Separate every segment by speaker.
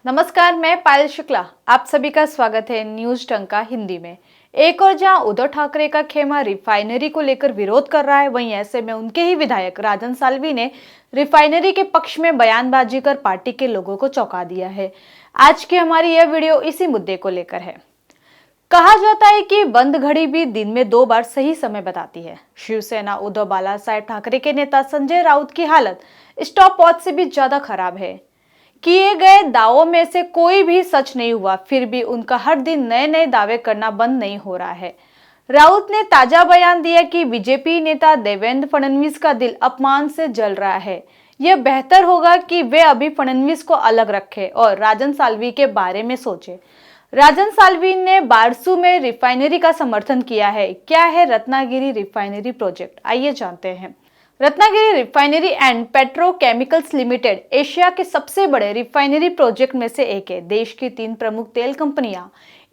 Speaker 1: नमस्कार, मैं पायल शुक्ला। आप सभी का स्वागत है न्यूज टंका हिंदी में। एक और जहां उद्धव ठाकरे का खेमा रिफाइनरी को लेकर विरोध कर रहा है, वहीं ऐसे में उनके ही विधायक राजन साल्वी ने रिफाइनरी के पक्ष में बयानबाजी कर पार्टी के लोगों को चौंका दिया है। आज की हमारी यह वीडियो इसी मुद्दे को लेकर है। कहा जाता है कि बंद घड़ी भी दिन में 2 बार सही समय बताती है। शिवसेना उद्धव बालासाहेब ठाकरे के नेता संजय राउत की हालत स्टॉप वॉच से भी ज्यादा खराब है। किए गए दावों में से कोई भी सच नहीं हुआ, फिर भी उनका हर दिन नए नए दावे करना बंद नहीं हो रहा है। राउत ने ताजा बयान दिया कि बीजेपी नेता देवेंद्र फडणवीस का दिल अपमान से जल रहा है। यह बेहतर होगा कि वे अभी फडणवीस को अलग रखें और राजन साल्वी के बारे में सोचें। राजन साल्वी ने बारसू में रिफाइनरी का समर्थन किया है। क्या है रत्नागिरी रिफाइनरी प्रोजेक्ट, आइए जानते हैं। Ratnagiri refinery and petrochemicals limited Asia के सबसे बड़े रिफाइनरी प्रोजेक्ट में से एक है। देश की 3 प्रमुख तेल कंपनियां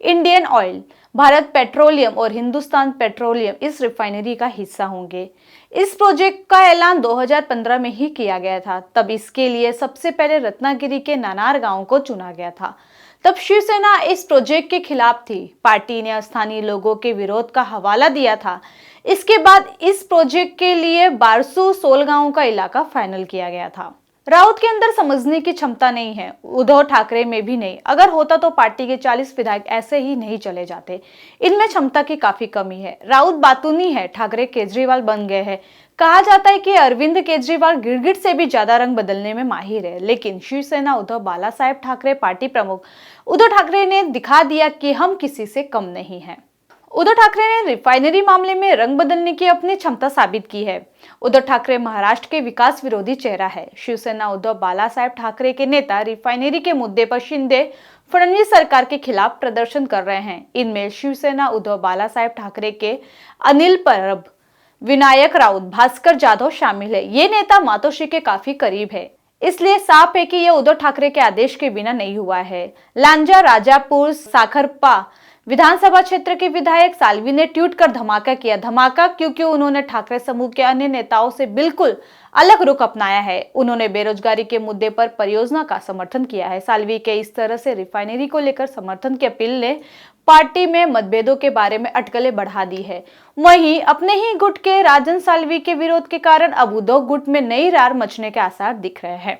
Speaker 1: इंडियन ऑयल, भारत पेट्रोलियम और हिंदुस्तान पेट्रोलियम इस रिफाइनरी का हिस्सा होंगे। इस प्रोजेक्ट का ऐलान 2015 में ही किया गया था। तब इसके लिए सबसे पहले रत्नागिरी के नानार गांव को चुना गया था। तब शिवसेना इस प्रोजेक्ट के खिलाफ थी। पार्टी ने स्थानीय लोगों के विरोध का हवाला दिया था। इसके बाद इस प्रोजेक्ट के लिए बारसू सोलगांव का इलाका फाइनल किया गया था। राउत के अंदर समझने की क्षमता नहीं है, उद्धव ठाकरे में भी नहीं। अगर होता तो पार्टी के 40 विधायक ऐसे ही नहीं चले जाते। इनमें क्षमता की काफी कमी है। राउत बातूनी है, ठाकरे केजरीवाल बन गए हैं। कहा जाता है कि अरविंद केजरीवाल गिरगिट से भी ज्यादा रंग बदलने में माहिर है। लेकिन शिवसेना उद्धव बालासाहेब ठाकरे पार्टी प्रमुख उद्धव ठाकरे ने दिखा दिया कि हम किसी से कम नहीं हैं। उद्धव ठाकरे ने रिफाइनरी मामले में रंग बदलने की अपनी क्षमता साबित की है। उद्धव ठाकरे महाराष्ट्र के विकास विरोधी चेहरा है। शिवसेना उद्धव बालासाहेब ठाकरे के नेता रिफाइनरी के मुद्दे पर शिंदे फडणवीस सरकार के खिलाफ प्रदर्शन कर रहे हैं। इनमें शिवसेना उद्धव बालासाहेब ठाकरे के अनिल परब, विनायक राउत, भास्कर जाधव शामिल है। ये नेता मातोश्री के काफी करीब है, इसलिए साफ है कि यह उद्धव ठाकरे के आदेश के बिना नहीं हुआ है। लांजा राजापुर साखरपा विधानसभा क्षेत्र के विधायक साल्वी ने ट्वीट कर धमाका किया। धमाका क्योंकि उन्होंने ठाकरे समूह के अन्य नेताओं से बिल्कुल अलग रुख अपनाया है। उन्होंने बेरोजगारी के मुद्दे पर परियोजना का समर्थन किया है। साल्वी के इस तरह से रिफाइनरी को लेकर समर्थन की अपील ने पार्टी में मतभेदों के बारे में अटकलें बढ़ा दी है। वहीं अपने ही गुट के राजन साल्वी के विरोध के कारण अब उद्धव गुट में नई रार मचने के आसार दिख रहे हैं।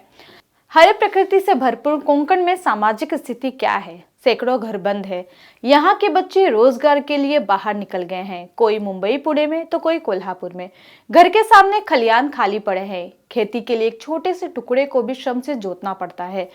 Speaker 1: हरे प्रकृति से भरपूर कोंकण में सामाजिक स्थिति क्या है? सैकड़ों घर बंद है। यहाँ के बच्चे रोजगार के लिए बाहर निकल गए हैं। कोई मुंबई पुणे में तो कोई कोल्हापुर में। घर के सामने खलियान खाली पड़े हैं। खेती के लिए एक छोटे से टुकड़े को भी श्रम से जोतना पड़ता है।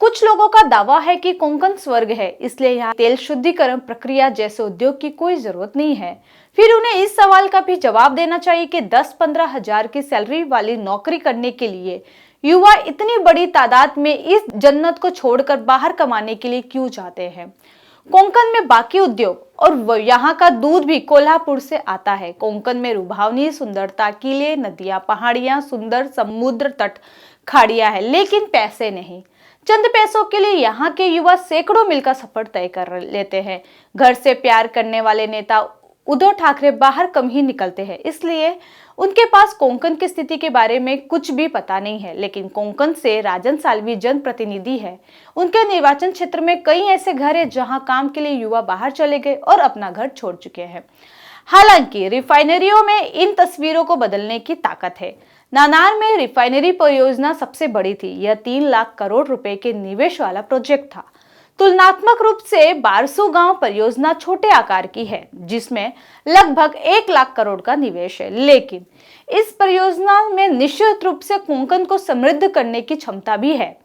Speaker 1: कुछ लोगों का दावा है कि कोंकण स्वर्ग है, इसलिए यहाँ तेल शुद्धिकरण प्रक्रिया जैसे उद्योग की कोई जरूरत नहीं है। फिर उन्हें इस सवाल का भी जवाब देना चाहिए कि 10-15 हजार की सैलरी वाली नौकरी करने के लिए युवा इतनी बड़ी तादाद में इस जन्नत को छोड़कर बाहर कमाने के लिए क्यों जाते हैं। कोंकण में बाकी उद्योग और यहाँ का दूध भी कोल्हापुर से आता है। कोंकण में रुभावनी सुंदरता, किले, नदियां, पहाड़ियां, सुंदर समुद्र तट, खाड़ियां है, लेकिन पैसे नहीं। चंद पैसों के लिए यहाँ के युवा सैकड़ों मील का सफर तय कर लेते हैं। घर से प्यार करने वाले नेता उद्धव ठाकरे बाहर कम ही निकलते हैं, इसलिए उनके पास कोंकण की स्थिति के बारे में कुछ भी पता नहीं है। लेकिन कोंकण से राजन साल्वी जनप्रतिनिधि है। उनके निर्वाचन क्षेत्र में कई ऐसे घर हैं जहां काम के लिए युवा बाहर चले गए और अपना घर छोड़ चुके हैं। हालांकि रिफाइनरियों में इन तस्वीरों को बदलने की ताकत है। नानार में रिफाइनरी परियोजना सबसे बड़ी थी। यह 3 लाख करोड़ रुपए के निवेश वाला प्रोजेक्ट था। तुलनात्मक रूप से बारसू गांव परियोजना छोटे आकार की है, जिसमें लगभग 1 लाख करोड़ का निवेश है। लेकिन इस परियोजना में निश्चित रूप से कोंकण को समृद्ध करने की क्षमता भी है।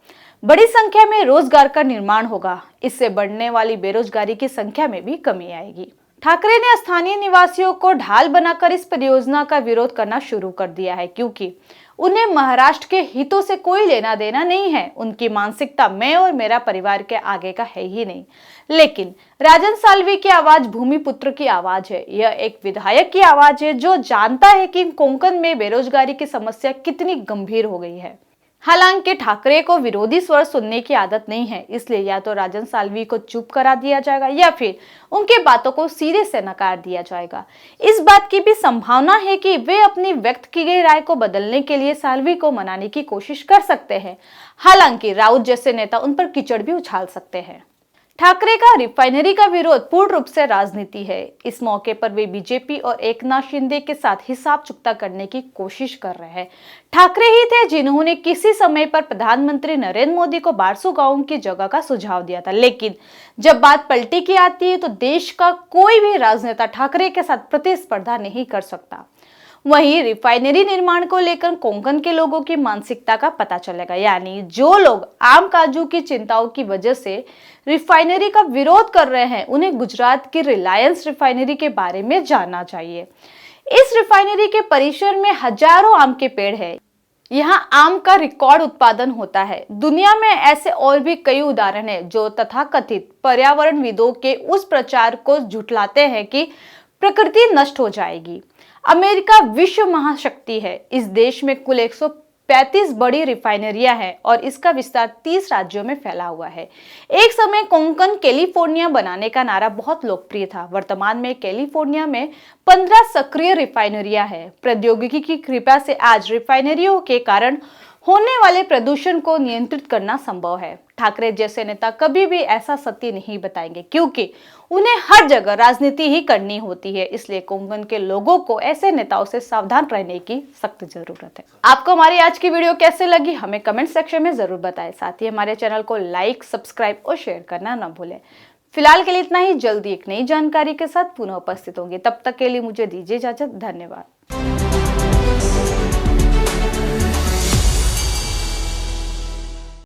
Speaker 1: बड़ी संख्या में रोजगार का निर्माण होगा। इससे बढ़ने वाली बेरोजगारी की संख्या में भी कमी आएगी। ठाकरे ने स्थानीय निवासियों को ढाल बनाकर इस परियोजना का विरोध करना शुरू कर दिया है, क्योंकि उन्हें महाराष्ट्र के हितों से कोई लेना देना नहीं है। उनकी मानसिकता मैं और मेरा परिवार के आगे का है ही नहीं। लेकिन राजन साल्वी की आवाज भूमिपुत्र की आवाज है। यह एक विधायक की आवाज है जो जानता है कि कोंकण में बेरोजगारी की समस्या कितनी गंभीर हो गई है। हालांकि ठाकरे को विरोधी स्वर सुनने की आदत नहीं है, इसलिए या तो राजन साल्वी को चुप करा दिया जाएगा या फिर उनके बातों को सीधे से नकार दिया जाएगा। इस बात की भी संभावना है कि वे अपनी व्यक्त की गई राय को बदलने के लिए साल्वी को मनाने की कोशिश कर सकते हैं। हालांकि राउत जैसे नेता उन पर कीचड़ भी उछाल सकते हैं। ठाकरे का रिफाइनरी का विरोध पूर्ण रूप से राजनीति है। इस मौके पर वे बीजेपी और एकनाथ शिंदे के साथ हिसाब चुकता करने की कोशिश कर रहे हैं। ठाकरे ही थे जिन्होंने किसी समय पर प्रधानमंत्री नरेंद्र मोदी को बारसू गांव की जगह का सुझाव दिया था, लेकिन जब बात पलटी की आती है तो देश का कोई भी राजनेता ठाकरे के साथ प्रतिस्पर्धा नहीं कर सकता। वहीं रिफाइनरी निर्माण को लेकर कोंकण के लोगों की मानसिकता का पता चलेगा, यानी जो लोग आम काजू की चिंताओं की वजह से रिफाइनरी का विरोध कर रहे हैं, उन्हें गुजरात की रिलायंस रिफाइनरी के बारे में जानना चाहिए। इस रिफाइनरी के परिसर में हजारों आम के पेड़ हैं। यहाँ आम का रिकॉर्ड उत्पादन होता है। दुनिया में ऐसे और भी कई उदाहरण हैं जो तथाकथित पर्यावरणविदों के उस प्रचार को झुठलाते हैं कि प्रकृति नष्ट हो जाएगी। अमेरिका विश्व महाशक्ति है। इस देश में कुल 135 बड़ी रिफाइनरियां हैं और इसका विस्तार 30 राज्यों में फैला हुआ है। एक समय कोंकण कैलिफोर्निया बनाने का नारा बहुत लोकप्रिय था। वर्तमान में कैलिफोर्निया में 15 सक्रिय रिफाइनरियां हैं। प्रौद्योगिकी की कृपा से आज रिफाइनरियों के कारण होने वाले प्रदूषण को नियंत्रित करना संभव है। ठाकरे जैसे नेता कभी भी ऐसा सत्य नहीं बताएंगे, क्योंकि उन्हें हर जगह राजनीति ही करनी होती है। इसलिए कोंकण के लोगों को ऐसे नेताओं से सावधान रहने की सख्त जरूरत है। आपको हमारी आज की वीडियो कैसे लगी, हमें कमेंट सेक्शन में जरूर बताएं। साथ ही हमारे चैनल को लाइक, सब्सक्राइब और शेयर करना न भूलें। फिलहाल के लिए इतना ही। जल्दी एक नई जानकारी के साथ पुनः उपस्थित होंगे। तब तक के लिए मुझे दीजिए इजाजत। धन्यवाद।